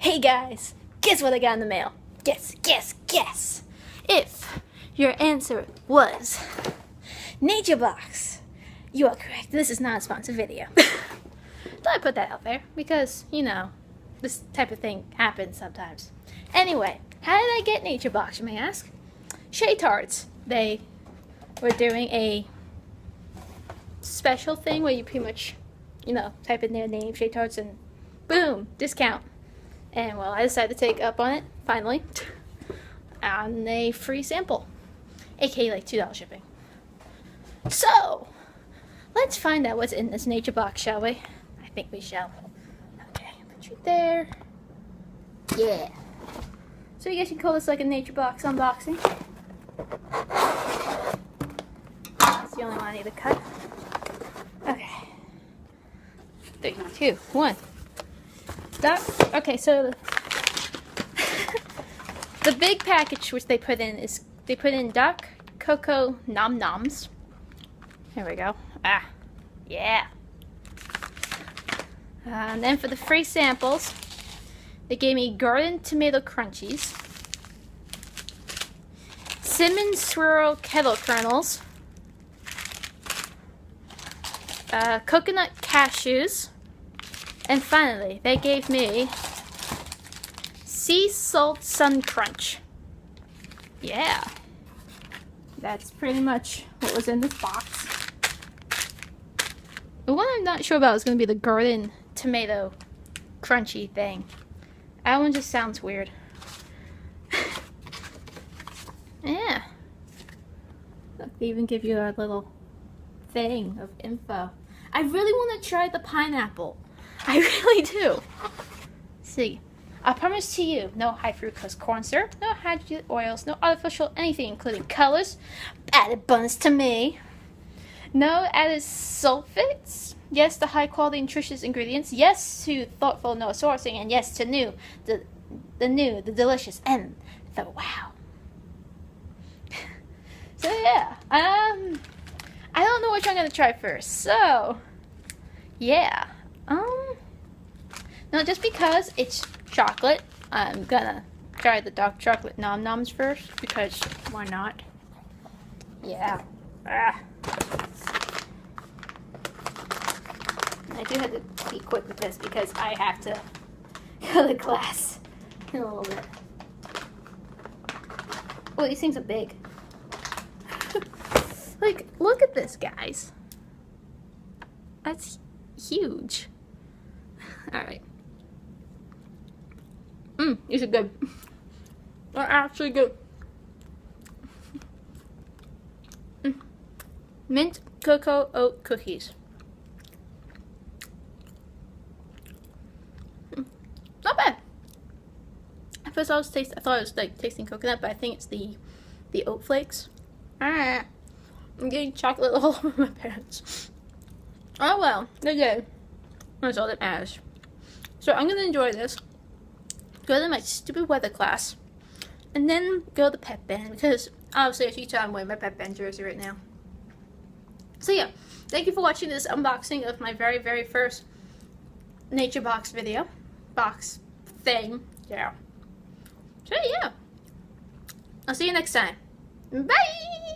Hey guys, guess what I got in the mail? Guess. If your answer was Nature Box, you are correct. This is not a sponsored video. Thought I'd put that out there because, you know, this type of thing happens sometimes. Anyway, how did I get Nature Box, you may ask? Shaytards. They were doing a special thing where you pretty much, you know, type in their name, Shaytards, and boom, discount. And well, I decided to take up on it, finally, on a free sample, aka like $2 shipping. So, let's find out what's in this Nature Box, shall we? I think we shall. Okay, put you there. Yeah. So you guys can call this like a Nature Box unboxing. That's the only one I need to cut. Okay. 3, 2, 1. Okay, so the big package which they put in is duck cocoa nom noms. Here we go. Yeah. And then for the free samples, they gave me garden tomato crunchies, cinnamon swirl kettle kernels, coconut cashews. And finally, they gave me sea salt sun crunch. Yeah. That's pretty much what was in this box. The one I'm not sure about is going to be the garden tomato crunchy thing. That one just sounds weird. Yeah. Look, they even give you a little thing of info. I really want to try the pineapple. I really do. See, I promise to you, no high fructose corn syrup, no hydrogenated oils, no artificial anything, including colors, added bonus to me. No added sulfates. Yes to high quality nutritious ingredients. Yes to thoughtful no sourcing, and yes to the delicious, and the wow. So yeah, I don't know which I'm gonna try first. So yeah. No, just because it's chocolate, I'm gonna try the dark chocolate nom noms first, because why not? Yeah. I do have to be quick with this because I have to go to class in a little bit. Oh, these things are big. Like, look at this, guys. That's huge. Alright. These are good. They're actually good. Mint cocoa oat cookies. Not bad. At first I thought it was like tasting coconut, but I think it's the oat flakes. I'm getting chocolate all over my pants. Oh well, they're good. That's all that matters. So I'm gonna enjoy this, go to my stupid weather class, and then go to the pep band, because obviously as you can tell, I'm wearing my pep band jersey right now. So yeah, thank you for watching this unboxing of my very, very first Nature Box video. Box thing. Yeah. So yeah. I'll see you next time. Bye!